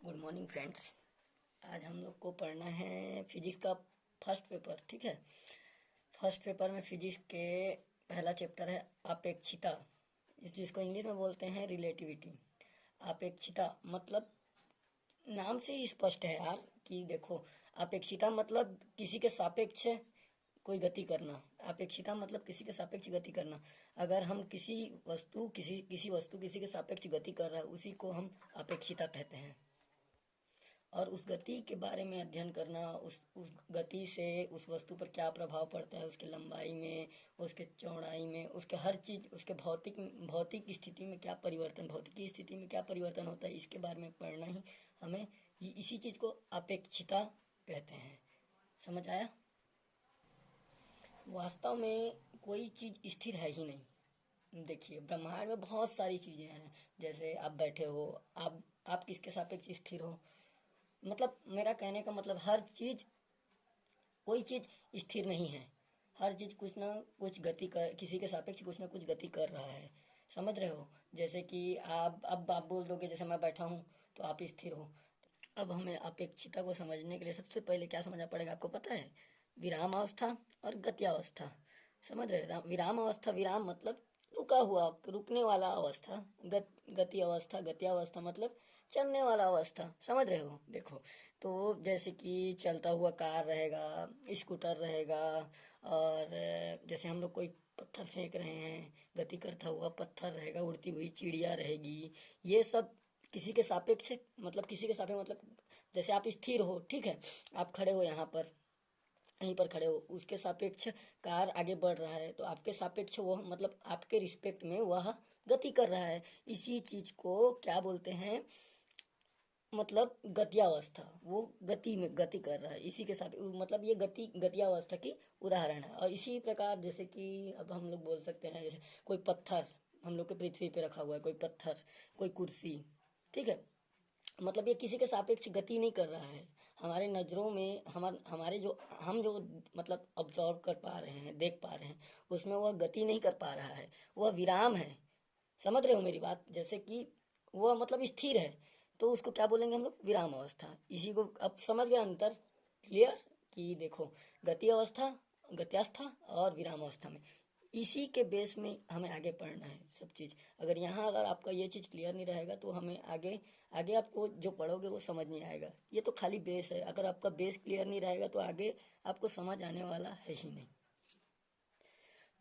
Good morning friends. आज हम लोग को पढ़ना है फिजिक्स का फर्स्ट पेपर। ठीक है, फर्स्ट पेपर में फिजिक्स के पहला चैप्टर है अपेक्षिता, जिसको इंग्लिश में बोलते हैं रिलेटिविटी। अपेक्षिता मतलब नाम से ही स्पष्ट है यार कि देखो, अपेक्षिता मतलब किसी के सापेक्ष कोई गति करना। अपेक्षिता मतलब किसी के सापेक्ष गति करना। अगर हम किसी के सापेक्ष गति कर रहा है, उसी को हम अपेक्षिता कहते हैं। और उस गति के बारे में अध्ययन करना, उस गति से उस वस्तु पर क्या प्रभाव पड़ता है, उसके लंबाई में, उसके चौड़ाई में, उसके हर चीज, उसके भौतिक स्थिति में क्या परिवर्तन, भौतिकी स्थिति में क्या परिवर्तन होता है, इसके बारे में पढ़ना ही हमें इसी चीज को अपेक्षिता कहते हैं। समझ आया? वास्तव में कोई चीज स्थिर है ही नहीं। देखिए, ब्रह्मांड में बहुत सारी चीजें हैं। जैसे आप बैठे हो, आप किसके सापेक्ष स्थिर हो? मतलब मेरा कहने का मतलब हर चीज, कोई चीज स्थिर नहीं है। हर चीज कुछ ना कुछ गति कर, किसी के सापेक्ष कुछ ना कुछ गति कर रहा है। समझ रहे हो? जैसे कि आप बोल दोगे जैसे मैं बैठा हूँ तो आप स्थिर हो। अब हमें अपेक्षिता को समझने के लिए सबसे पहले क्या समझना पड़ेगा, आपको पता है? विराम अवस्था और गत्यावस्था। समझ रहे? विराम अवस्था, विराम मतलब रुका हुआ, रुकने वाला अवस्था। गति अवस्था, गत्यावस्था मतलब चलने वाला अवस्था। समझ रहे हो? देखो, तो जैसे कि चलता हुआ कार रहेगा, स्कूटर रहेगा, और जैसे हम लोग कोई पत्थर फेंक रहे हैं, गति करता हुआ पत्थर रहेगा, उड़ती हुई चिड़िया रहेगी। ये सब किसी के सापेक्ष, मतलब किसी के सापेक्ष मतलब जैसे आप स्थिर हो, ठीक है, आप खड़े हो यहाँ पर, कहीं पर खड़े हो, उसके सापेक्ष कार आगे बढ़ रहा है, तो आपके सापेक्ष वो मतलब आपके रिस्पेक्ट में वह गति कर रहा है। इसी चीज को क्या बोलते हैं? मतलब गत्यावस्था। वो गति में गति कर रहा है, इसी के साथ मतलब ये गत्यावस्था की उदाहरण है। और इसी प्रकार जैसे कि अब हम लोग बोल सकते हैं, जैसे कोई पत्थर हम लोग के पृथ्वी पे रखा हुआ है, कोई पत्थर, कोई कुर्सी, ठीक है, मतलब ये किसी के सापेक्ष गति नहीं कर रहा है। हमारे नजरों में हमारे जो हम जो मतलब ऑब्जर्व कर पा रहे हैं, देख पा रहे हैं, उसमें वह गति नहीं कर पा रहा है, वह विराम है। समझ रहे हो मेरी बात? जैसे कि वह मतलब स्थिर है, तो उसको क्या बोलेंगे हम लोग? विराम अवस्था। इसी को अब समझ गया अंतर? क्लियर? कि देखो, गति अवस्था, गत्यावस्था और विराम अवस्था में, इसी के बेस में हमें आगे पढ़ना है सब चीज। अगर आपका ये चीज क्लियर नहीं रहेगा तो हमें आगे आगे आपको जो पढ़ोगे वो समझ नहीं आएगा। ये तो खाली बेस है, अगर आपका बेस क्लियर नहीं रहेगा तो आगे आपको समझ आने वाला है ही नहीं।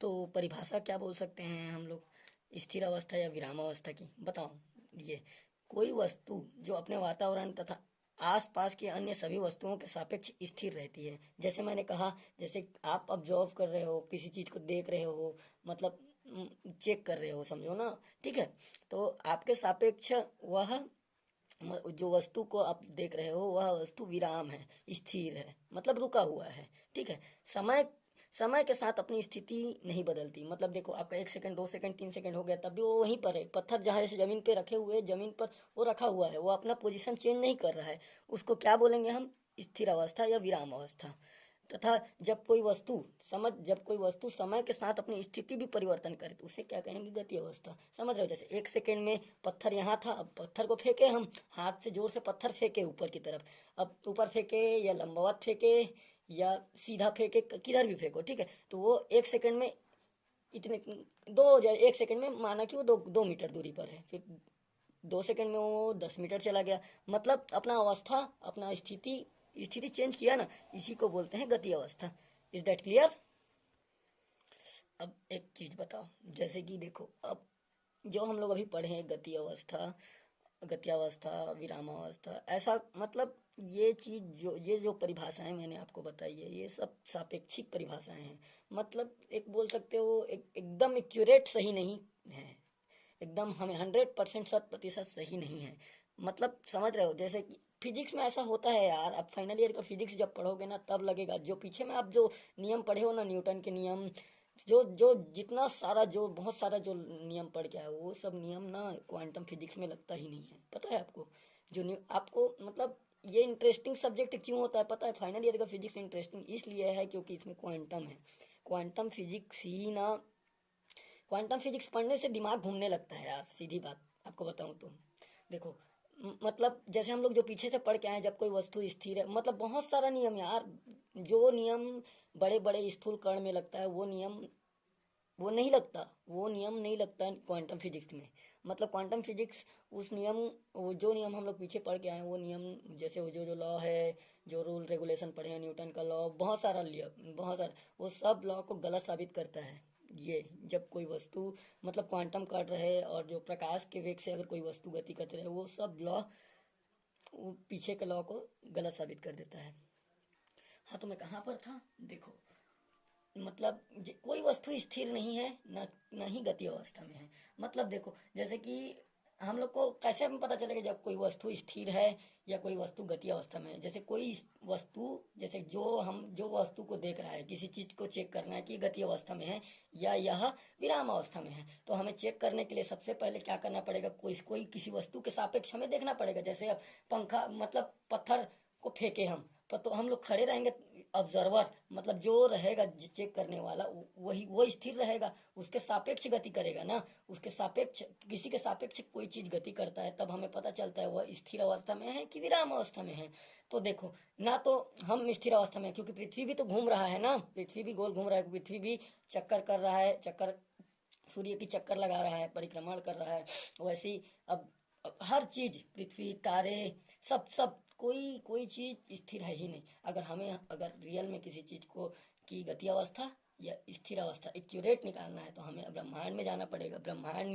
तो परिभाषा क्या बोल सकते हैं हम लोग स्थिर अवस्था या विराम अवस्था की? बताओ। ये कोई वस्तु जो अपने वातावरण तथा आसपास की अन्य सभी वस्तुओं के सापेक्ष स्थिर रहती है। जैसे मैंने कहा, जैसे आप ऑब्जर्व कर रहे हो, किसी चीज को देख रहे हो, मतलब चेक कर रहे हो, समझो ना, ठीक है, तो आपके सापेक्ष वह जो वस्तु को आप देख रहे हो, वह वस्तु विराम है, स्थिर है, मतलब रुका हुआ है, ठीक है। समय समय के साथ अपनी स्थिति नहीं बदलती। मतलब देखो, आपका 1 सेकंड, 2 सेकंड, 3 सेकंड हो गया, तब भी वो वहीं पर है। पत्थर जहाँ जैसे जमीन पे रखे हुए, जमीन पर वो रखा हुआ है, वो अपना पोजीशन चेंज नहीं कर रहा है। उसको क्या बोलेंगे हम? स्थिर अवस्था या विराम अवस्था। तथा जब कोई वस्तु समय के साथ अपनी स्थिति भी परिवर्तन करे तो उसे क्या कहेंगे? गति अवस्था। समझ रहे हो? जैसे 1 सेकंड में पत्थर यहाँ था, अब पत्थर को फेंके हम, हाथ से जोर से पत्थर फेंके ऊपर की तरफ, अब ऊपर फेंके या लंबवत फेंके या सीधा फेंके, किधर भी फेंको, ठीक है, तो वो 1 सेकंड में इतने, 1 सेकंड में माना कि वो 2 मीटर दूरी पर है, फिर 2 सेकंड में वो 10 मीटर चला गया। मतलब अपना अवस्था, अपना स्थिति स्थिति चेंज किया ना, इसी को बोलते हैं गति अवस्था। Is that clear? अब एक चीज बताओ, जैसे कि देखो, अब जो हम लोग अभी पढ़े हैं, गति अवस्था, गत्यावस्था, विरामावस्था, ऐसा मतलब ये जो परिभाषाएं मैंने आपको बताई है, ये सब सापेक्षिक परिभाषाएं हैं। मतलब एक बोल सकते हो, एकदम एक्यूरेट सही नहीं है, एकदम हमें 100% 100% सही नहीं है। मतलब समझ रहे हो? जैसे कि फिजिक्स में ऐसा होता है यार, अब फाइनल ईयर का फिजिक्स जब पढ़ोगे ना, तब लगेगा। जो पीछे में आप जो नियम पढ़े हो ना, न्यूटन के नियम, जो जो जितना सारा, जो बहुत सारा जो नियम पढ़ के आए हो, वो सब नियम ना क्वांटम फिजिक्स में लगता ही नहीं है। पता है आपको? आपको मतलब ये इंटरेस्टिंग सब्जेक्ट क्यों होता है पता है? फाइनल ईयर का फिजिक्स इंटरेस्टिंग इसलिए है क्योंकि इसमें क्वांटम है। क्वांटम फिजिक्स ही ना, क्वांटम फिजिक्स पढ़ने से दिमाग घूमने लगता है यार, सीधी बात आपको बताऊं तो। देखो, मतलब जैसे हम लोग जो पीछे से पढ़ के आए, जब कोई वस्तु स्थिर है, मतलब बहुत सारा नियम यार, जो नियम बड़े बड़े स्थूल कण में लगता है वो नियम, वो नहीं लगता, वो नियम नहीं लगता है क्वांटम फिजिक्स में। मतलब क्वांटम फिजिक्स उस नियम, वो जो नियम हम लोग पीछे पढ़ के आए हैं वो नियम, जैसे वो जो जो लॉ है, जो रूल रेगुलेशन पढ़े हैं, न्यूटन का लॉ, बहुत सारा लिया, बहुत सारा, वो सब लॉ को गलत साबित करता है। ये जब कोई वस्तु मतलब क्वांटम कर रहे और जो प्रकाश के वेग से अगर कोई वस्तु गति करते रहे, वो सब लॉ वो पीछे के लॉ को गलत साबित कर देता है। हाँ, तो मैं कहाँ पर था, देखो, मतलब कोई वस्तु स्थिर नहीं है, न न ही गति अवस्था में है। मतलब देखो, जैसे कि हम लोग को कैसे में पता चलेगा जब कोई वस्तु स्थिर है या कोई वस्तु गति अवस्था में है। जैसे कोई वस्तु, जैसे जो वस्तु को देख रहा है, किसी चीज को चेक करना है कि गति अवस्था में है या यह विराम अवस्था में है, तो हमें चेक करने के लिए सबसे पहले क्या करना पड़ेगा, कोई किसी वस्तु के सापेक्ष हमें देखना पड़ेगा। जैसे अब पंखा, मतलब पत्थर को फेंके हम, तो हम लोग खड़े रहेंगे, ऑब्जर्वर मतलब जो रहेगा चेक करने वाला, वही वो स्थिर रहेगा, उसके सापेक्ष गति करेगा ना। उसके सापेक्ष, किसी के सापेक्ष कोई चीज गति करता है, तब हमें पता चलता है वह स्थिर अवस्था में है कि विराम अवस्था में है। तो देखो ना, तो हम स्थिर अवस्था में है क्योंकि पृथ्वी भी तो घूम रहा है ना, पृथ्वी भी गोल घूम रहा है, पृथ्वी भी चक्कर कर रहा है, चक्कर सूर्य की चक्कर लगा रहा है, परिक्रमण कर रहा है। वैसे ही अब हर चीज, पृथ्वी, तारे, सब सब, कोई कोई चीज स्थिर है ही नहीं। अगर रियल में किसी चीज को की गति अवस्था या स्थिर अवस्था एक्यूरेट निकालना है, तो हमें ब्रह्मांड में जाना पड़ेगा। ब्रह्मांड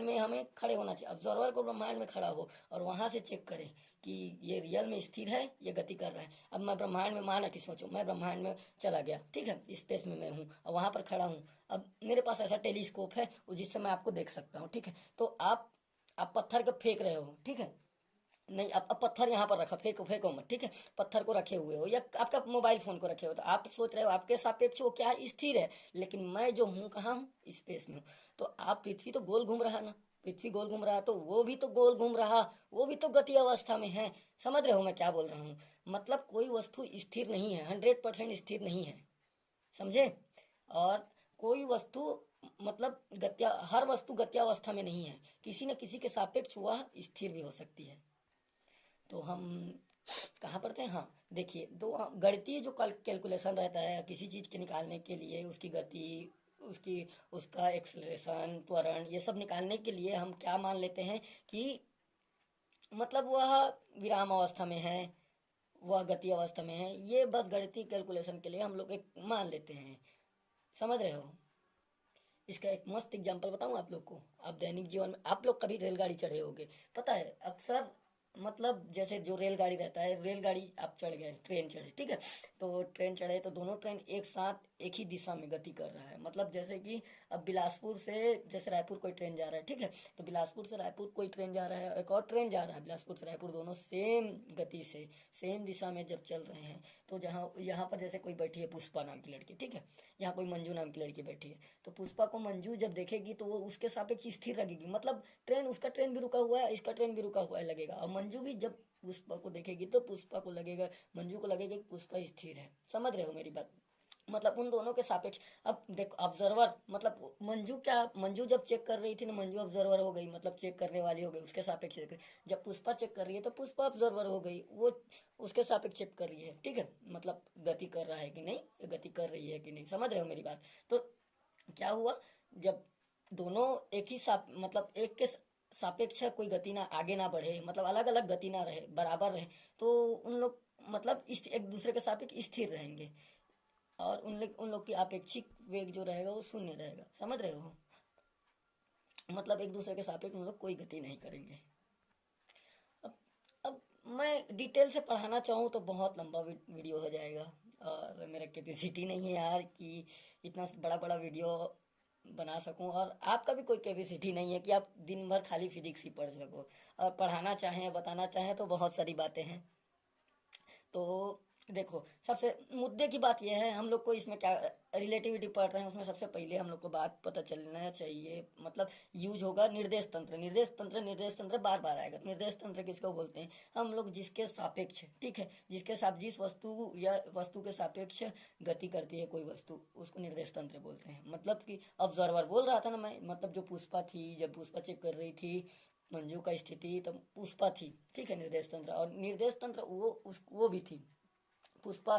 में हमें खड़े होना चाहिए, ऑब्जर्वर को ब्रह्मांड में खड़ा हो और वहां से चेक करें कि ये रियल में स्थिर है, ये गति कर रहा है। अब मैं ब्रह्मांड में, माना कि सोचो मैं ब्रह्मांड में चला गया, ठीक है, स्पेस में मैं हूँ और वहां पर खड़ा हूँ। अब मेरे पास ऐसा टेलीस्कोप है जिससे मैं आपको देख सकता हूँ, ठीक है। तो आप पत्थर को फेंक रहे हो, ठीक है, नहीं, अब पत्थर यहाँ पर रखा, फेंको फेंको मत, ठीक है, पत्थर को रखे हुए हो या आपका मोबाइल फोन को रखे हो, तो आप सोच रहे हो आपके सापेक्ष वो क्या है, स्थिर है। लेकिन मैं जो हूँ कहाँ हूँ, स्पेस में हूँ। तो आप, पृथ्वी तो गोल घूम रहा ना, पृथ्वी गोल घूम रहा, तो वो भी तो गोल घूम रहा, वो भी तो गति अवस्था में है। समझ रहे हो मैं क्या बोल रहा हूँ। मतलब कोई वस्तु स्थिर नहीं है, 100% स्थिर नहीं है, समझे। और कोई वस्तु, मतलब हर वस्तु गत्यावस्था में नहीं है, किसी न किसी के सापेक्ष वह स्थिर भी हो सकती है। तो हम कहाँ पढ़ते हैं, हाँ देखिए, दो गणितीय जो कैलकुलेशन रहता है किसी चीज के निकालने के लिए, उसकी गति, उसकी उसका एक्सलेशन, त्वरण, ये सब निकालने के लिए हम क्या मान लेते हैं कि मतलब वह विराम अवस्था में है, वह गति अवस्था में है। ये बस गणितीय कैलकुलेशन के लिए हम लोग एक मान लेते हैं, समझ रहे हो। इसका एक मस्त एग्जांपल बताऊं आप लोग को। आप दैनिक जीवन में आप लोग कभी रेलगाड़ी चढ़े होंगे, पता है अक्सर, मतलब जैसे जो रेलगाड़ी रहता है, रेलगाड़ी आप चढ़ गए, ट्रेन चढ़े, ठीक है, तो ट्रेन चढ़े तो दोनों ट्रेन एक साथ एक ही दिशा में गति कर रहा है। मतलब जैसे कि अब बिलासपुर से जैसे रायपुर कोई ट्रेन जा रहा है, ठीक है, तो बिलासपुर से रायपुर कोई ट्रेन जा रहा है, एक और ट्रेन जा रहा है बिलासपुर से रायपुर, दोनों सेम गति से सेम दिशा में जब चल रहे हैं, तो जहाँ यहाँ पर जैसे कोई बैठी है पुष्पा नाम की लड़की, ठीक है, यहाँ कोई मंजू नाम की लड़की बैठी है, तो पुष्पा को मंजू जब देखेगी तो वो उसके सापेक्ष स्थिर लगेगी। मतलब ट्रेन, उसका ट्रेन भी रुका हुआ है, इसका ट्रेन भी रुका हुआ है लगेगा। और मंजू भी जब पुष्पा को देखेगी तो पुष्पा को लगेगा, मंजू को लगेगा कि पुष्पा स्थिर है। समझ रहे हो मेरी बात। मतलब उन दोनों के सापेक्ष। अब देखो ऑब्जर्वर, मतलब मंजू जब चेक कर रही थी ना, मंजू ऑब्जर्वर हो गई, मतलब चेक करने वाली हो गई, उसके सापेक्ष देख रही। जब पुष्पा चेक कर रही है तो पुष्पा ऑब्जर्वर हो गई, वो उसके सापेक्ष चेक कर रही है, ठीक है, मतलब गति कर रहा है कि नहीं, गति कर रही है कि नहीं, समझ रहे हो मेरी बात। तो क्या हुआ, जब दोनों एक ही मतलब एक के सापेक्ष कोई गति ना आगे ना बढ़े, मतलब अलग अलग गति ना रहे, बराबर रहे, तो उन लोग मतलब एक दूसरे के सापेक्ष स्थिर रहेंगे। और उन लोग की अपेक्षिक वेग जो रहेगा वो शून्य रहेगा, समझ रहे हो। मतलब एक दूसरे के सापेक्ष उन लोग कोई गति नहीं करेंगे। अब अब मैं डिटेल से पढ़ाना चाहूँ तो बहुत लंबा वीडियो हो जाएगा, और मेरा कैपेसिटी नहीं है यार कि इतना बड़ा बड़ा वीडियो बना सकूं, और आपका भी कोई कैपेसिटी नहीं है कि आप दिन भर खाली फिजिक्स ही पढ़ सको। और पढ़ाना चाहें, बताना चाहें तो बहुत सारी बातें हैं। तो देखो, सबसे मुद्दे की बात यह है, हम लोग को इसमें क्या, रिलेटिविटी पढ़ रहे हैं, उसमें सबसे पहले हम लोग को बात पता चलना चाहिए, मतलब यूज होगा निर्देश तंत्र। निर्देश तंत्र बार बार आएगा। निर्देश तंत्र किसको बोलते हैं, हम लोग जिसके सापेक्ष, ठीक है, जिस वस्तु या वस्तु के सापेक्ष गति करती है कोई वस्तु, उसको निर्देश तंत्र बोलते हैं। मतलब कि ऑब्जर्वर बोल रहा था ना मैं, मतलब जो पुष्पा थी, जब पुष्पा चेक कर रही थी मंजू का स्थिति तो पुष्पा थी, ठीक है, निर्देश तंत्र। और निर्देश तंत्र वो भी थी पुष्पा।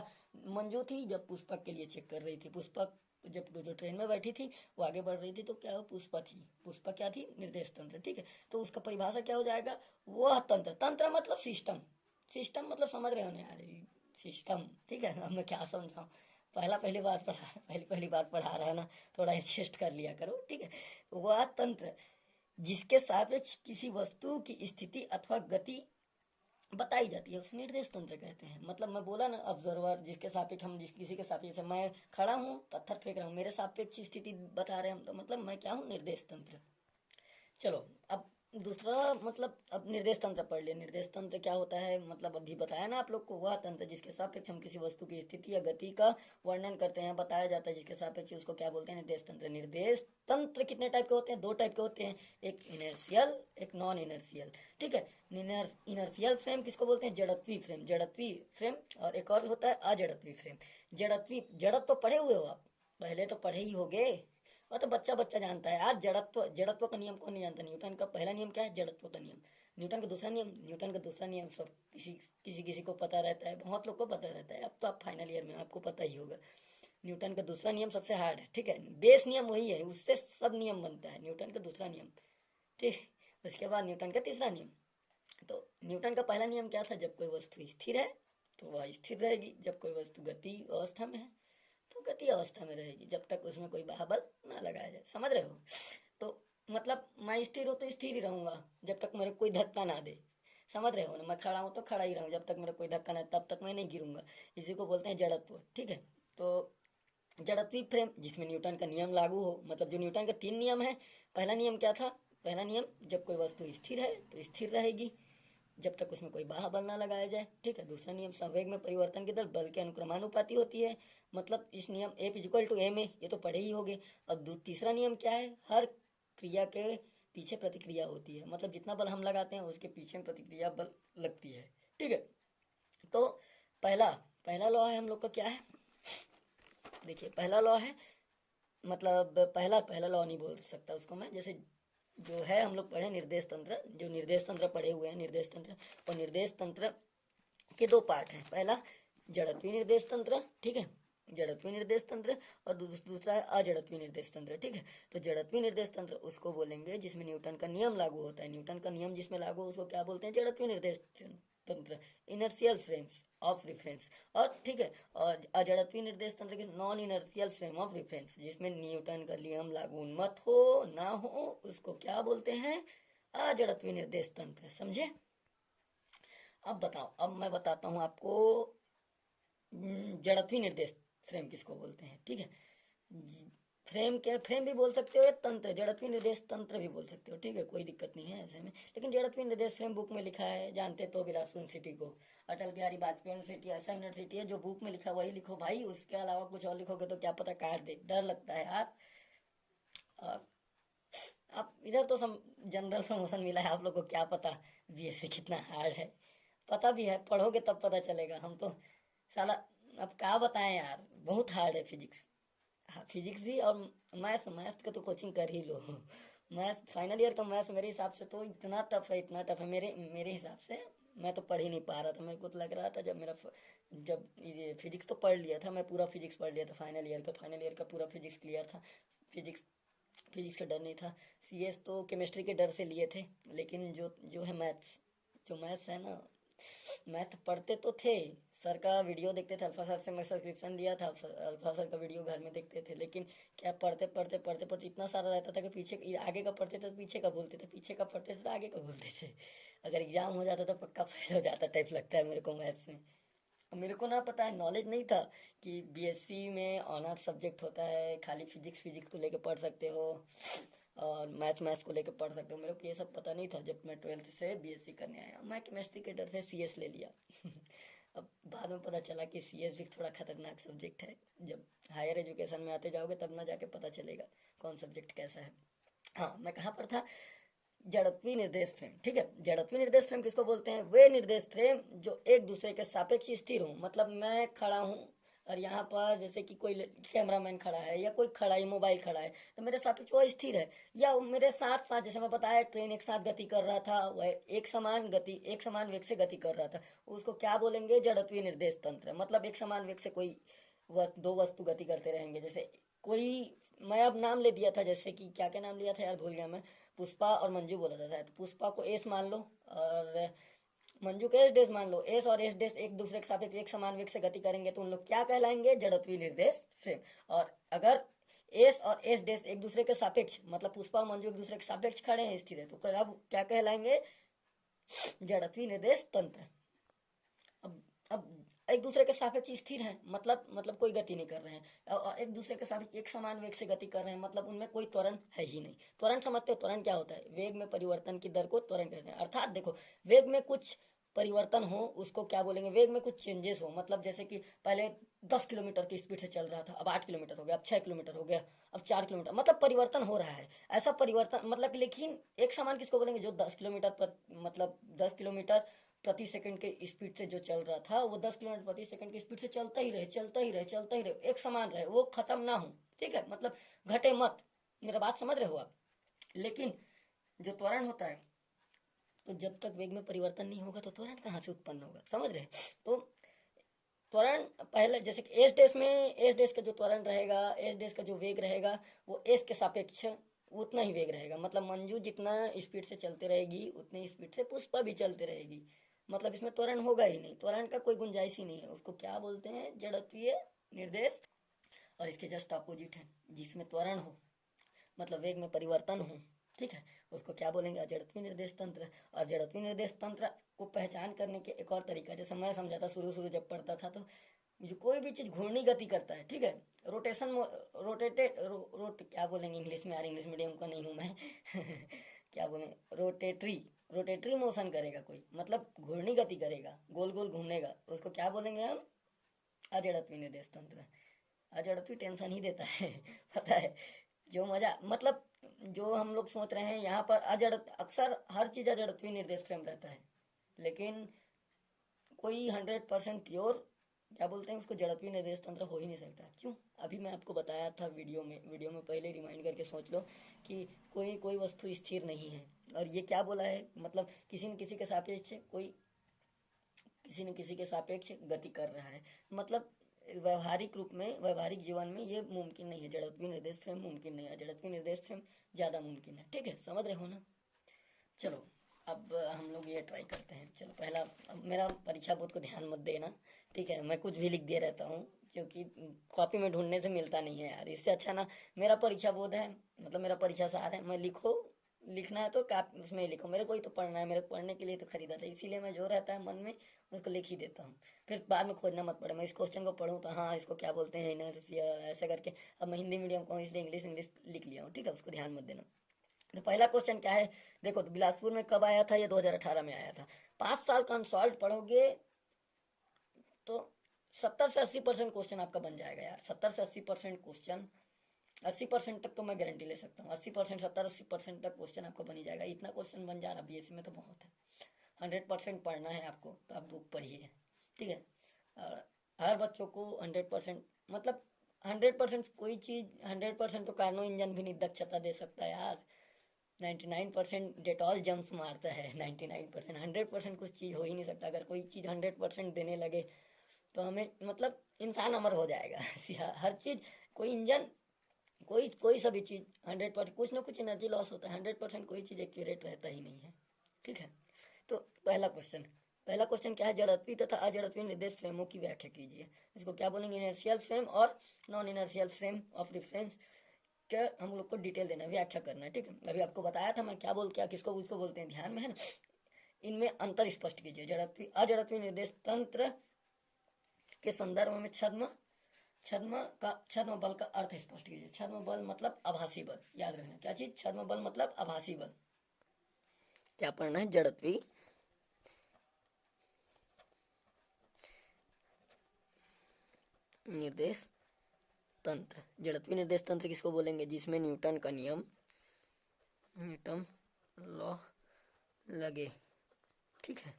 मंजू थी जब पुष्पा के लिए चेक कर रही थी, पुष्पा जब जो ट्रेन में बैठी थी वो आगे बढ़ रही थी तो क्या, वो पुष्पा थी, पुष्पा क्या थी, निर्देश तंत्र, ठीक है। तो उसका परिभाषा क्या हो जाएगा, वह तंत्र, तंत्र मतलब सिस्टम, सिस्टम मतलब समझ रहे हो ना यार, सिस्टम, ठीक है। अब मैं क्या समझाऊं, पहली बार पढ़ा रहा है ना, थोड़ा एडजस्ट कर लिया करो, ठीक है। वह तंत्र जिसके सापेक्ष किसी वस्तु की स्थिति अथवा गति बताई जाती है उसे निर्देश तंत्र कहते हैं। मतलब मैं बोला ना, ऑब्जर्वर जिसके सापेक्ष हम किसी के सापेक्ष, मैं खड़ा हूँ पत्थर फेंक रहा हूँ, मेरे सापेक्ष स्थिति बता रहे हैं हम, तो मतलब मैं क्या हूँ, निर्देश तंत्र। चलो अब दूसरा, मतलब अब निर्देश तंत्र पढ़ लिया। निर्देश तंत्र क्या होता है, मतलब अभी बताया ना आप लोग को, वह तंत्र जिसके सापेक्ष हम किसी वस्तु की स्थिति या गति का वर्णन करते हैं, बताया जाता है, जिसके सापेक्ष उसको क्या बोलते हैं, निर्देश तंत्र। निर्देश तंत्र कितने टाइप के होते हैं, दो टाइप के होते हैं, एक इनर्शियल, एक नॉन इनर्शियल, ठीक है। इनर्शियल फ्रेम किसको बोलते हैं, जड़त्वी फ्रेम, जड़त्वी फ्रेम। और एक और होता है अजड़त्वी फ्रेम। जड़त्व तो पढ़े हुए हो आप, पहले तो पढ़े ही होगे, और तो बच्चा बच्चा जानता है यार। जड़त्व, जड़त्व का नियम कौन नहीं जानता, न्यूटन का पहला नियम क्या है, जड़त्व का नियम। न्यूटन का दूसरा नियम सब किसी को पता रहता है, बहुत लोग को पता रहता है। अब तो आप फाइनल ईयर में, आपको पता ही होगा। न्यूटन का दूसरा नियम सबसे हार्ड है, ठीक है, बेस नियम वही है, उससे सब नियम बनता है, न्यूटन का दूसरा नियम, ठीक। उसके बाद न्यूटन का तीसरा नियम। तो न्यूटन का पहला नियम क्या था, जब कोई वस्तु स्थिर है तो वह स्थिर रहेगी, जब कोई वस्तु गति अवस्था में है तो गति अवस्था में रहेगी, जब तक उसमें कोई बाहबल ना लगाया जाए, समझ रहे हो। तो मतलब मैं स्थिर हूँ तो स्थिर ही रहूंगा जब तक मेरे कोई धक्का ना दे, समझ रहे हो ना। मैं खड़ा हूँ तो खड़ा ही रहूँ, जब तक मेरा कोई धक्का ना, तब तक मैं नहीं गिरूंगा। इसी को बोलते हैं जड़त्व, ठीक है। तो जड़त्वीय फ्रेम जिसमें न्यूटन का नियम लागू हो, मतलब जो न्यूटन के तीन नियम है। पहला नियम क्या था, पहला नियम, जब कोई वस्तु स्थिर है तो स्थिर रहेगी जब तक उसमें कोई बाह्य बल ना लगाया जाए, ठीक है। दूसरा नियम, संवेग में परिवर्तन की दर बल के अनुक्रमानुपाती होती है, मतलब इस नियम F equal to m a, ये तो पढ़े ही होगे। अब तीसरा नियम क्या है, हर क्रिया के पीछे प्रतिक्रिया होती है, मतलब जितना बल हम लगाते हैं उसके पीछे प्रतिक्रिया बल लगती है, ठीक है। तो पहला पहला लॉ है हम लोग का, क्या है, देखिए पहला लॉ है, मतलब पहला लॉ नहीं बोल सकता उसको मैं, जैसे जो है हम लोग पढ़े निर्देश तंत्र, जो निर्देश तंत्र पढ़े हुए हैं निर्देश तंत्र, और निर्देश तंत्र के दो पार्ट हैं, पहला जड़त्वीय निर्देश तंत्र, ठीक है, जड़त्वीय निर्देश तंत्र, और दूसरा है अजड़त्वीय निर्देश तंत्र, ठीक है। तो जड़त्वीय निर्देश तंत्र उसको बोलेंगे जिसमें न्यूटन का नियम लागू होता है, न्यूटन का नियम जिसमें लागू हो उसको क्या बोलते हैं, जड़त्वीय निर्देश तंत्र, इनर्शियल फ्रेम्स ऑफ रेफरेंस। और ठीक है, और अजड़त्वीय निर्देश तंत्र के non inertial frame of reference, जिसमें न्यूटन का नियम लागू मत हो ना हो, उसको क्या बोलते हैं, अजड़त्वीय निर्देश तंत्र, समझे। अब बताओ, अब मैं बताता हूँ आपको जड़त्वीय निर्देश फ्रेम किसको बोलते हैं, ठीक है। फ्रेम भी बोल सकते हो या तंत्र, जड़त्वीय निर्देश तंत्र भी बोल सकते हो, ठीक है, कोई दिक्कत नहीं है ऐसे में। लेकिन जड़त्वीय निर्देश फ्रेम बुक में लिखा है, जानते तो बिलासपुर यूनिवर्सिटी को, अटल बिहारी वाजपेयी यूनिवर्सिटी ऐसा यूनिवर्सिटी है जो बुक में लिखा वही लिखो भाई, उसके अलावा कुछ और लिखोगे तो क्या पता काट दे, डर लगता है यार। और अब इधर तो सब जनरल प्रमोशन मिला है, आप लोग को क्या पता बीएससी कितना हार्ड है, पता भी है, पढ़ोगे तब पता चलेगा। हम तो साला अब क्या बताएं यार, बहुत हार्ड है फिजिक्स। हाँ, फिजिक्स भी, और मैथ्स, मैथ्स का तो कोचिंग कर ही लो। मैथ्स फाइनल ईयर का मैथ्स मेरे हिसाब से तो इतना टफ है, इतना टफ है, मेरे हिसाब से। मैं तो पढ़ ही नहीं पा रहा था, मेरे को तो लग रहा था जब ये फिजिक्स तो पढ़ लिया था, मैं पूरा फिजिक्स पढ़ लिया था, फाइनल ईयर का पूरा फिजिक्स क्लियर था। फिजिक्स फिजिक्स का डर नहीं था। सीएस तो केमिस्ट्री के डर से लिए थे, लेकिन जो जो है मैथ्स, जो मैथ्स है ना, मैथ पढ़ते तो थे, सर का वीडियो देखते थे, अल्फा सर से मैं सब्सक्रिप्शन लिया था, अल्फा सर का वीडियो घर में देखते थे, लेकिन क्या पढ़ते इतना सारा रहता था कि पीछे आगे का पढ़ते थे तो पीछे का बोलते थे, पीछे का पढ़ते थे तो आगे का बोलते थे। अगर एग्जाम हो जाता तो पक्का फेल हो जाता टाइप लगता है मेरे को मैथ्स में। मेरे को ना पता है, नॉलेज नहीं था कि बीएससी में ऑनर्स सब्जेक्ट होता है, खाली फिजिक्स को लेके पढ़ सकते हो और मैथ्स को लेकर पढ़ सकते हो, मेरे को ये सब पता नहीं था। जब मैं 12th से बीएससी करने आया, मैं केमिस्ट्री के डर से सीएस ले लिया। अब बाद में पता चला कि सीएस भी थोड़ा खतरनाक सब्जेक्ट है, जब हायर एजुकेशन में आते जाओगे तब ना जाके पता चलेगा कौन सब्जेक्ट कैसा है। हाँ, मैं कहाँ पर था, जड़त्वीय निर्देश फ्रेम, ठीक है। जड़त्वीय निर्देश फ्रेम किसको बोलते हैं, वे निर्देश फ्रेम जो एक दूसरे के सापेक्ष स्थिर हो, मतलब मैं खड़ा हूँ, और यहाँ पर जैसे कि कोई कैमरामैन खड़ा है या कोई खड़ा है, मोबाइल खड़ा है, तो मेरे सापेक्ष वो स्थिर है। या मेरे साथ साथ जैसे मैं बताया ट्रेन एक साथ गति कर रहा था, वह एक समान वेग से गति कर रहा था, उसको क्या बोलेंगे? जड़त्वीय निर्देश तंत्र। मतलब एक समान वेग से कोई दो वस्तु गति करते रहेंगे। जैसे कोई, मैं अब नाम ले दिया था, जैसे कि क्या क्या नाम लिया था यार, भूल गया मैं। पुष्पा और मंजू बोला था शायद। पुष्पा को एस मान लो और मंजू को एस डेस मान लो। एस और एस डेस एक दूसरे के सापेक्ष एक समान वेग से गति करेंगे तो उन लोग क्या कहलाएंगे? जड़त्वीय निर्देश फ्रेम। और अगर एस और एस डेस एक दूसरे के सापेक्ष, मतलब पुष्पा और मंजू एक दूसरे के सापेक्ष खड़े हैं, स्थिर है, तो अब क्या कहलाएंगे? जड़त्वीय निर्देश तंत्र। अब एक दूसरे के सापेक्ष स्थिर हैं, मतलब कोई गति नहीं कर रहे हैं, और एक दूसरे के सापेक्ष एक समान वेग से गति कर रहे हैं, मतलब उनमें कोई त्वरण है ही नहीं। त्वरण समझते हो? त्वरण क्या होता है? वेग में परिवर्तन की दर को त्वरण कहते हैं। अर्थात देखो, वेग में कुछ परिवर्तन हो उसको क्या बोलेंगे? वेग में कुछ चेंजेस हो, मतलब जैसे कि पहले 10 किलोमीटर की स्पीड से चल रहा था, अब 8 किलोमीटर हो गया, अब 6 किलोमीटर हो गया, अब 4 किलोमीटर, मतलब परिवर्तन हो रहा है। ऐसा परिवर्तन मतलब, लेकिन एक समान किसको बोलेंगे? जो 10 किलोमीटर पर, मतलब 10 किलोमीटर प्रति सेकंड के स्पीड से जो चल रहा था, वो 10 किलोमीटर प्रति सेकंड की स्पीड से चलता ही रहे, चलता ही रहे, चलता ही रहे, एक समान रहे, वो खत्म ना हो। ठीक है, मतलब घटे मत। मेरा बात समझ रहे हो आप? लेकिन जो त्वरण होता है, तो जब तक वेग में परिवर्तन नहीं होगा तो त्वरण कहाँ से उत्पन्न होगा? समझ रहे? तो त्वरण पहले, जैसे कि एस डेस में, एस डेस का जो त्वरण रहेगा, एस डेस का जो वेग रहेगा, वो एस के सापेक्ष उतना ही वेग रहेगा। मतलब मंजू जितना स्पीड से चलते रहेगी उतनी स्पीड से पुष्पा भी चलते रहेगी। मतलब इसमें त्वरण होगा ही नहीं, त्वरण का कोई गुंजाइश ही नहीं है। उसको क्या बोलते हैं? जड़त्वीय निर्देश। और इसके जस्ट अपोजिट है, जिसमें त्वरण हो, मतलब वेग में परिवर्तन हो, ठीक है, उसको क्या बोलेंगे? अजड़त्वीय निर्देश तंत्र। और जड़त्वीय निर्देश तंत्र को पहचान करने के एक और तरीका, जैसे मैं समझा था शुरू शुरू जब पढ़ता था, तो जो कोई भी चीज घूर्णी गति करता है, ठीक है, रोटेशन, रोट क्या बोलेंगे इंग्लिश में यार, इंग्लिश मीडियम का नहीं हूं मैं क्या बोले? रोटेटरी मोशन करेगा कोई, मतलब घूर्णी गति करेगा, गोल गोल घूमेगा, उसको क्या बोलेंगे हम? अजड़त्वीय निर्देश तंत्र। अजड़त्वीय टेंशन ही देता है पता है, जो मजा, मतलब जो हम लोग सोच रहे हैं यहाँ पर अजड़, अक्सर हर चीज अजड़त्वीय निर्देश फ्रेम रहता है, लेकिन कोई 100% प्योर, क्या बोलते हैं उसको, जड़त्वीय निर्देश तंत्र हो ही नहीं सकता। क्यों? अभी मैं आपको बताया था वीडियो में पहले रिमाइंड करके सोच लो कि कोई कोई वस्तु स्थिर नहीं है। और ये क्या बोला है? मतलब किसी न किसी के सापेक्ष कोई, किसी न किसी के सापेक्ष गति कर रहा है। मतलब व्यवहारिक रूप में, व्यवहारिक जीवन में ये मुमकिन नहीं है, जड़त्वीय निर्देश फ्रेम मुमकिन नहीं है, जड़त्वीय निर्देश फ्रेम ज़्यादा मुमकिन है। ठीक है, समझ रहे हो ना? चलो अब हम लोग ये ट्राई करते हैं। चलो पहला, अब मेरा परीक्षा बोर्ड को ध्यान मत देना, ठीक है, मैं कुछ भी लिख दे रहता हूँ, क्योंकि कॉपी में ढूंढने से मिलता नहीं है यार। इससे अच्छा ना, मेरा परीक्षा बोर्ड है, मतलब मेरा परीक्षा सार है, मैं लिखो, लिखना है तो उसमें ही लिखो। मेरे को ही तो पढ़ना है, मेरे को पढ़ने के लिए तो खरीदा था, इसीलिए मैं जो रहता है मन में उसको लिख ही देता हूँ। फिर बाद में खोजना मत पड़े, मैं इस क्वेश्चन को पढ़ूँ तो हाँ इसको क्या बोलते हैं इनर्शिया, ऐसा करके। अब मैं हिंदी मीडियम का हूँ इसलिए इंग्लिश इंग्लिश लिख लिया हूँ, ठीक है, उसको ध्यान मत देना। तो पहला क्वेश्चन क्या है? देखो, तो बिलासपुर में कब आया था? ये 2018 में आया था। 5 साल का अनसॉल्व पढ़ोगे तो 70 से 80% क्वेश्चन आपका बन जाएगा यार। 70 से 80% क्वेश्चन, 80% तक तो मैं गारंटी ले सकता हूँ। 80%, 70-80% तक क्वेश्चन आपका बन ही जाएगा। इतना क्वेश्चन बन जा रहा बीएससी में तो बहुत है। 100% पढ़ना है आपको तो आप बुक पढ़िए, ठीक है। और हर बच्चों को 100%, मतलब 100% कोई चीज़, 100% तो कार्नो इंजन भी नहीं दक्षता दे सकता यार। 99% डेटॉल जम्स मारता है। 99%, 100% कुछ चीज़ हो ही नहीं सकता। अगर कोई चीज़ 100% देने लगे तो हमें, मतलब इंसान अमर हो जाएगा हर चीज़, कोई इंजन, कोई कोई सभी चीज़ 100%, कुछ ना कुछ एनर्जी लॉस होता है। 100% कोई चीज़ एक्यूरेट रहता ही नहीं है, ठीक है। तो पहला क्वेश्चन क्या है? जड़त्वीय तथा अजड़त्वीय निर्देश फ्रेमों की व्याख्या कीजिए। इसको क्या बोलेंगे? इनर्शियल फ्रेम और non inertial frame of reference क्या हम लोग को डिटेल देना, व्याख्या करना है, ठीक है। अभी आपको बताया था मैं क्या किसको उसको बोलते हैं, ध्यान में है ना? इनमें अंतर स्पष्ट कीजिए। जड़त्वीय अजड़त्वीय निर्देश तंत्र के संदर्भ में छद्म बल का अर्थ स्पष्ट कीजिए। छद्म बल मतलब आभासी बल, याद रखना क्या चीज? छद्म बल मतलब आभासी बल। क्या पढ़ना है? जड़त्वीय निर्देश तंत्र। जड़त्वीय निर्देश तंत्र किसको बोलेंगे? जिसमें न्यूटन का नियम, न्यूटन लॉ लगे, ठीक है।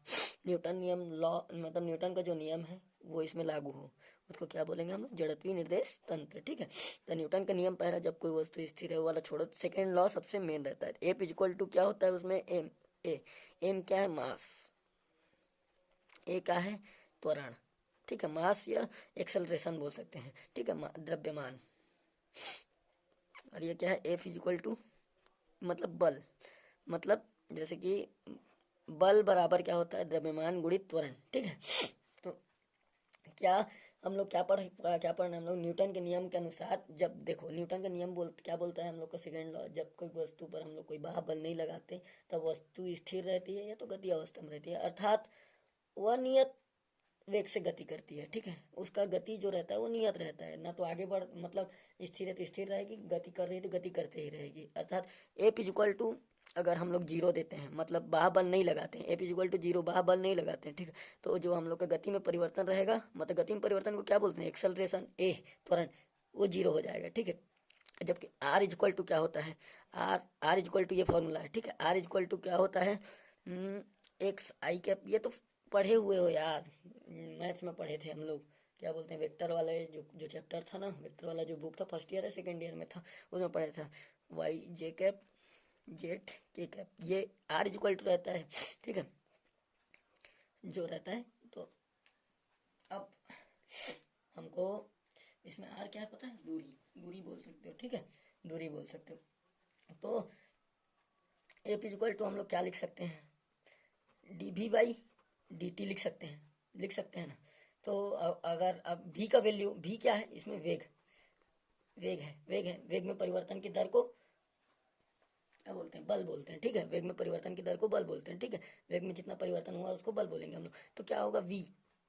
न्यूटन नियम लॉ, मतलब न्यूटन का जो नियम है वो इसमें लागू हो, उसको क्या बोलेंगे हम लोग, जड़त्वीय निर्देश तंत्र। ठीक है, तो न्यूटन का नियम पहला, जब कोई वस्तु स्थिर है वो वाला छोड़ो, सेकेंड लॉ सबसे मेन रहता है। एफ इक्वल टू क्या होता है उसमें, एम। एम क्या है, मास। ए क्या है, त्वरण। ठीक है, मास या एक्सेलरेशन बोल सकते हैं। ठीक है, द्रव्यमान। और ये क्या है, एफ इक्वल टू मतलब बल, मतलब जैसे कि बल बराबर क्या होता है, द्रव्यमान गुणित त्वरण। ठीक है, तो क्या हम लोग क्या पढ़ना हम लोग, न्यूटन के नियम के अनुसार, जब देखो न्यूटन का नियम क्या बोलता है हम लोग का, सेकेंड लॉ, जब कोई वस्तु पर हम लोग कोई बाह्य बल नहीं लगाते तब वस्तु स्थिर रहती है या तो गति अवस्था में रहती है, अर्थात वह नियत वेग से गति करती है। ठीक है, उसका गति जो रहता है वो नियत रहता है, ना तो आगे बढ़, मतलब स्थिर है तो स्थिर रहेगी, गति कर रही है तो गति करते ही रहेगी। अर्थात एफ इक्वल टू, अगर हम लोग जीरो देते हैं, मतलब बाह्य बल नहीं लगाते हैं, एफ इक्वल टू जीरो, बाह्य बल नहीं लगाते हैं, ठीक है, तो जो हम लोग का गति में परिवर्तन रहेगा, मतलब गति में परिवर्तन को क्या बोलते हैं, एक्सेलरेशन, ए त्वरण, वो जीरो हो जाएगा। ठीक है, जबकि आर इक्वल टू क्या होता है, आर इक्वल टू ये फॉर्मूला है। ठीक है, आर इक्वल टू क्या होता है, एक्स आई कैप, ये तो पढ़े हुए हो यार, मैथ्स में पढ़े थे हम लोग, क्या बोलते हैं, वेक्टर वाले जो चैप्टर था ना, वेक्टर वाला जो बुक था, फर्स्ट ईयर है सेकेंड ईयर में था, उसमें पढ़े था, वाई जे कैप जेड के कैप, ये आर इक्वल टू रहता है। ठीक है, जो रहता है, तो अब हमको इसमें आर क्या है पता है, दूरी बोल सकते हो। ठीक है, दूरी बोल सकते हो। तो एफ इक्वल टू हम लोग क्या लिख सकते हैं, d v by d t लिख सकते हैं ना। तो अगर अब v का वैल्यू, v क्या है इसमें, वेग में परिवर्तन की दर को क्या बोलते हैं, बल बोलते हैं। ठीक है, वेग में परिवर्तन की दर को बल बोलते हैं। ठीक है, वेग में जितना परिवर्तन हुआ उसको बल बोलेंगे हम लोग। तो क्या होगा, v,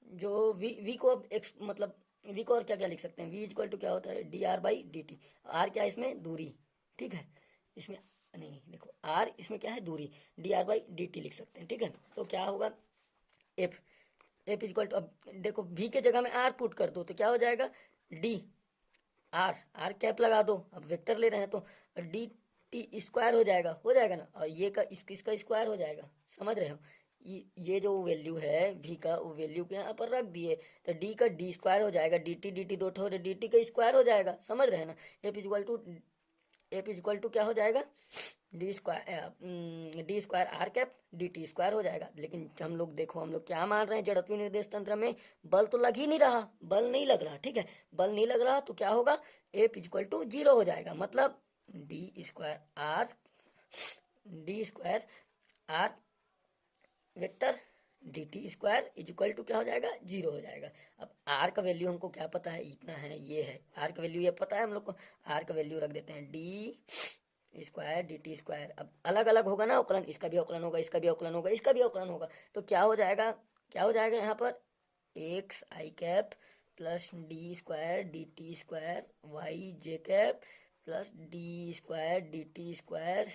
जो v को अब एक्स, मतलब v को और क्या क्या लिख सकते हैं, v इक्वल टू क्या होता है, d r by d t. R क्या है इसमें, दूरी। ठीक है, इसमें नहीं, देखो आर इसमें क्या है, दूरी, D r by d t लिख सकते हैं। ठीक है, तो क्या होगा, एफ इक्वल टू, अब देखो v के जगह में आर पुट कर दो तो क्या हो जाएगा, डी आर कैप लगा दो, अब वेक्टर ले रहे हैं तो डी टी स्क्वायर हो जाएगा ना, और ये का इसका स्क्वायर हो जाएगा, समझ रहे हो। ये जो वैल्यू है v का, वो वैल्यू के यहाँ पर रख दिए, तो d का डी स्क्वायर हो जाएगा, डी टी दो ठो, डी टी का स्क्वायर हो जाएगा, समझ रहे हैं ना। एफ इक्वल टू क्या हो जाएगा, d square r cap d t square हो जाएगा। लेकिन हम लोग देखो, हम लोग क्या मान रहे हैं, जड़त्वीय निर्देश तंत्र में बल तो लग ही नहीं रहा, बल नहीं लग रहा। ठीक है, बल नहीं लग रहा तो क्या होगा, एफ इक्वल टू जीरो हो जाएगा, मतलब d square r vector d t square equal to क्या हो जाएगा, जीरो हो जाएगा। अब आर का वैल्यू हमको क्या पता है, इतना है, ये है आर का वैल्यू, ये पता है हम लोग को, आर का वैल्यू रख देते हैं D square d t square. अब अलग अलग होगा ना अवकलन, इसका भी अवकलन होगा, इसका भी अवकलन होगा, इसका भी अवकलन होगा, तो क्या हो जाएगा, यहाँ पर x i cap plus d square d t square y j cap plus d square d t square,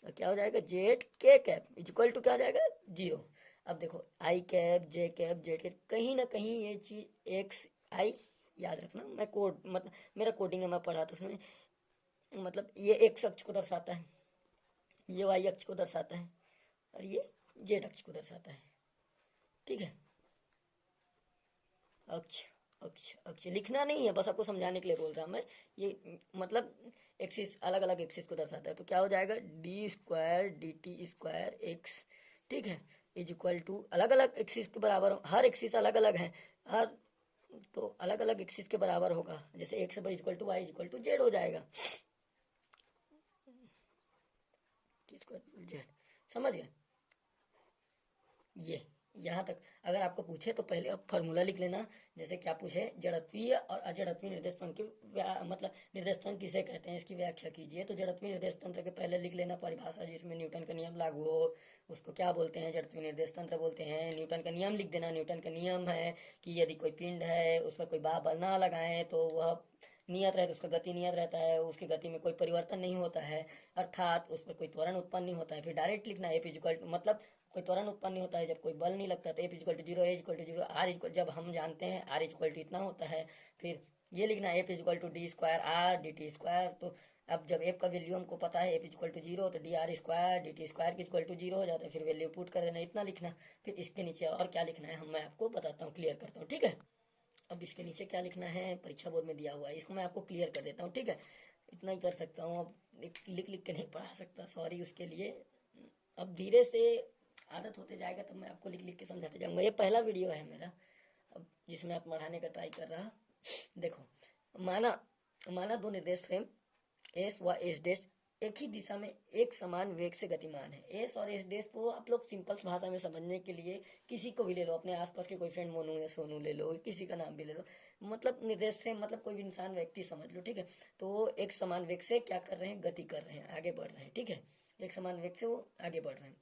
क्या हो जाएगा, जेड के कैप इक्वल टू क्या हो जाएगा, जीरो। अब देखो आई कैप जे कैप जेड कैप, कहीं ना कहीं ये चीज एक्स आई, याद रखना, मैं कोड, मतलब मेरा कोडिंग है, मैं पढ़ा था उसमें, मतलब ये एक्स अक्ष को दर्शाता है, ये वाई अक्ष को दर्शाता है, और ये जेड अक्ष को दर्शाता है। ठीक है, अक्ष अक्ष अक्ष लिखना नहीं है, बस आपको समझाने के लिए बोल रहा मैं, ये मतलब एक्सिस, अलग अलग एक्सिस को दर्शाता है। तो क्या हो जाएगा, d square d t square x, ठीक है, इज इक्वल टू, अलग अलग एक्सिस के बराबर, हर एक्सिस अलग अलग है, हर, तो अलग अलग एक्सिस के बराबर होगा, जैसे x equal to y equal to z हो जाएगा, जेड, समझ गए। ये यहाँ तक अगर आपको पूछे तो पहले आप फॉर्मूला लिख लेना, जैसे क्या पूछे, जड़त्वीय और अजड़त्वीय निर्देश तंत्र की मतलब निर्देश तंत्र किसे कहते हैं, इसकी व्याख्या कीजिए। तो जड़त्वीय निर्देश तंत्र के पहले लिख लेना परिभाषा, जिसमें न्यूटन का नियम लागू हो, उसको क्या बोलते हैं, जड़त्वीय निर्देश तंत्र बोलते हैं। न्यूटन का नियम लिख देना, न्यूटन का नियम है कि यदि कोई पिंड है उस पर कोई बल ना लगाए तो वह नियत रहता है, उसका गति नियत रहता है, उसकी गति में कोई परिवर्तन नहीं होता है, अर्थात उस पर कोई त्वरण उत्पन्न नहीं होता है। फिर डायरेक्ट लिखना है, फिजिकल मतलब कोई त्वरण उत्पन्न नहीं होता है जब कोई बल नहीं लगता, तो F equal to zero, a equal to zero, r equal, जब हम जानते हैं आर इक्वल टू इतना होता है। फिर ये लिखना है F equal to d square r d t square, तो अब जब एफ का वैल्यू हमको पता है, एफ इक्वल टू 0, तो d r square d t square equal to 0 हो जाता है। फिर वैल्यू पुट कर देना, इतना लिखना। फिर इसके नीचे और क्या लिखना है हम मैं आपको बताता हूँ, क्लियर करता हूँ, ठीक है। अब इसके नीचे क्या लिखना है, परीक्षा बोर्ड में दिया हुआ है, इसको मैं आपको क्लियर कर देता हूँ, ठीक है। इतना ही कर सकता हूँ, अब लिख लिख के नहीं पढ़ा सकता, सॉरी उसके लिए। अब धीरे से आदत होते जाएगा तो मैं आपको लिख लिख के समझाते जाऊँगा। ये पहला वीडियो है मेरा अब जिसमें आप पढ़ाने का ट्राई कर रहा। देखो, माना दो निर्देश फ्रेम एस व एस डैश एक ही दिशा में एक समान वेग से गतिमान है। एस और एस डैश को आप लोग सिंपल भाषा में समझने के लिए किसी को भी ले लो, अपने आसपास के कोई फ्रेंड, मोनू या सोनू ले लो, किसी का नाम भी ले लो, मतलब निर्देश फ्रेम मतलब कोई भी इंसान व्यक्ति समझ लो, ठीक है। तो एक समान वेग से क्या कर रहे हैं, गति कर रहे हैं, आगे बढ़ रहे हैं, ठीक है। एक समान वेग से वो आगे बढ़ रहे हैं,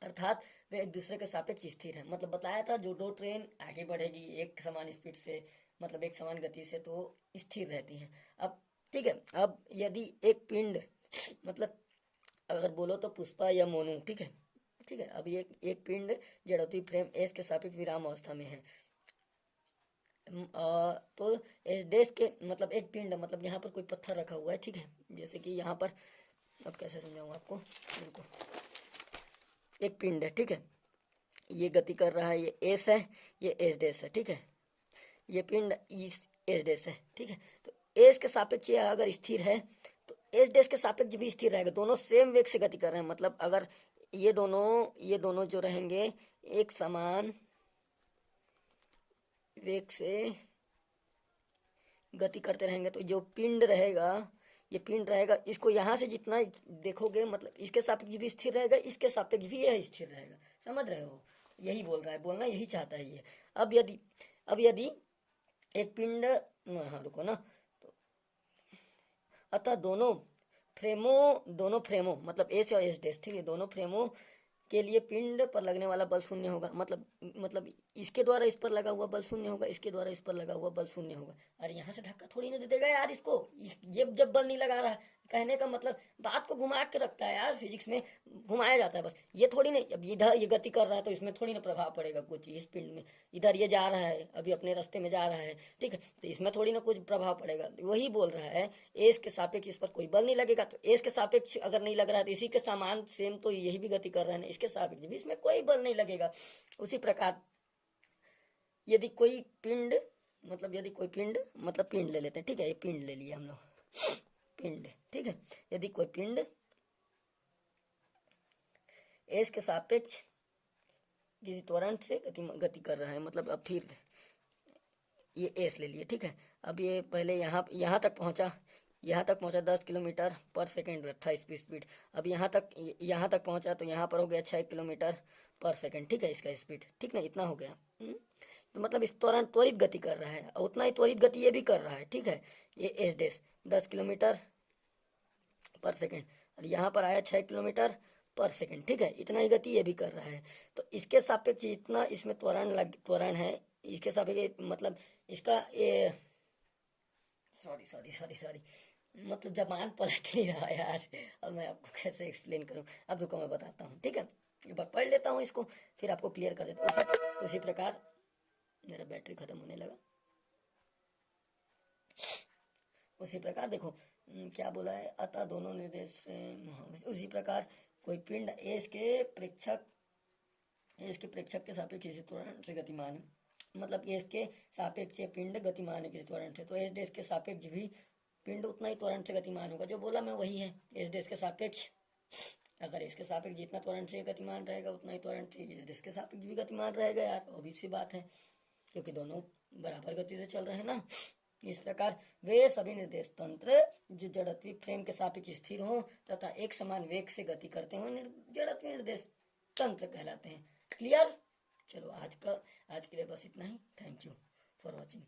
अर्थात वे एक दूसरे के सापेक्ष स्थिर है। मतलब बताया था, जो दो ट्रेन आगे बढ़ेगी एक समान स्पीड से, मतलब एक समान गति से, तो स्थिर रहती हैं। अब ठीक है, अब यदि एक पिंड, मतलब अगर बोलो तो पुष्पा या मोनू, ठीक है, ठीक है। अब ये एक पिंड जड़त्वीय फ्रेम एस के सापेक्ष विराम अवस्था में है, तो एस डैश के मतलब एक पिंड, मतलब यहाँ पर कोई पत्थर रखा हुआ है, ठीक है, जैसे कि यहाँ पर, अब कैसे समझाऊँ आपको, बिल्कुल एक पिंड है, ठीक है, ये गति कर रहा है, ये एस है, ये एस डैश है, ठीक है, ये पिंड इस एस डैश है, ठीक है। तो एस के सापेक्ष ये अगर स्थिर है तो एस डैश के सापेक्ष भी स्थिर रहेगा, दोनों सेम वेग से गति कर रहे हैं। मतलब अगर ये दोनों जो रहेंगे एक समान वेग से गति करते रहेंगे, तो जो पिंड रहेगा, ये पिंड रहेगा, इसको यहाँ से जितना देखोगे मतलब इसके सापेक्ष भी स्थिर रहेगा, इसके सापेक्ष भी यह स्थिर रहेगा, समझ रहे हो, यही बोल रहा है, बोलना यही चाहता है ये। अब यदि एक पिंड, हाँ रुको ना, तो अतः दोनों फ्रेमों मतलब एस और एस डैश, ठीक है, दोनों फ्रेमों के लिए पिंड पर लगने वाला बल शून्य होगा। मतलब इसके द्वारा इस पर लगा हुआ बल शून्य होगा, इसके द्वारा इस पर लगा हुआ बल शून्य होगा। अरे यहाँ से धक्का थोड़ी ना दे देगा यार इसको, ये जब बल नहीं लगा रहा है, कहने का मतलब बात को घुमा के रखता है यार, फिजिक्स में घुमाया जाता है बस, ये थोड़ी नहीं। अब इधर ये गति कर रहा है तो इसमें थोड़ी ना प्रभाव पड़ेगा कुछ, इस पिंड में इधर ये जा रहा है, अभी अपने रास्ते में जा रहा है, ठीक है, तो इसमें थोड़ी ना कुछ प्रभाव पड़ेगा। वही बोल रहा है, एस के सापेक्ष इस पर कोई बल नहीं लगेगा, तो एस के सापेक्ष अगर नहीं लग रहा है तो इसी के समान सेम तो यही भी गति कर रहे हैं, इसके सापेक्ष भी इसमें कोई बल नहीं लगेगा। उसी प्रकार यदि कोई पिंड मतलब पिंड ले लेते हैं, ठीक है, ये पिंड ले लिया हम लोग, पिंड, ठीक है। यदि कोई पिंड एस के सापेक्ष किसी त्वरण से गति कर रहा है, मतलब अब फिर ये एस ले लिए, ठीक है। अब ये पहले यहाँ तक पहुँचा 10 किलोमीटर पर सेकेंड था इसकी स्पीड। अब यहाँ तक पहुँचा तो यहाँ पर हो गया 6 किलोमीटर पर सेकेंड, ठीक है, इसका स्पीड, ठीक ना, इतना हो गया। तो मतलब इस दौरान त्वरित गति कर रहा है, और उतना ही त्वरित गति ये भी कर रहा है, ठीक है। ये एस डैश 10 किलोमीटर पर सेकेंड, और यहाँ पर आया 6 किलोमीटर पर सेकेंड, ठीक है, इतना ही गति ये भी कर रहा है। तो इसके सापेक्ष इतना इसमें त्वरण है, इसके सापेक्ष मतलब इसका ये सॉरी मतलब जबान पलट नहीं रहा यार, अब मैं आपको कैसे एक्सप्लेन करूं। अब रुको मैं बताता हूँ, ठीक है, एक बार पढ़ लेता हूँ इसको, फिर आपको क्लियर कर देता हूँ। उसी प्रकार मेरा बैटरी खत्म होने लगा। उसी प्रकार देखो क्या बोला है, अतः दोनों निर्देश, उसी प्रकार कोई पिंड एस के प्रेक्षक के सापेक्ष किसी त्वरण से गतिमान है, मतलब एस के सापेक्ष पिंड गतिमान है किसी त्वरण से, तो एस डैश के सापेक्ष भी पिंड उतना ही त्वरण से गतिमान होगा। जो बोला मैं वही है, एस डैश के सापेक्ष, अगर इसके सापेक्ष जितना त्वरण से गतिमान रहेगा उतना ही त्वरण से एस डैश के सापेक्ष भी गतिमान रहेगा यार, obvious सी बात है, क्योंकि दोनों बराबर गति से चल रहे हैं ना। इस प्रकार वे सभी निर्देश तंत्र जो जड़त्वीय फ्रेम के सापेक्ष स्थिर हों तथा एक समान वेग से गति करते हों जड़त्वीय निर्देश तंत्र कहलाते हैं। क्लियर? चलो आज के लिए बस इतना ही। Thank you for watching.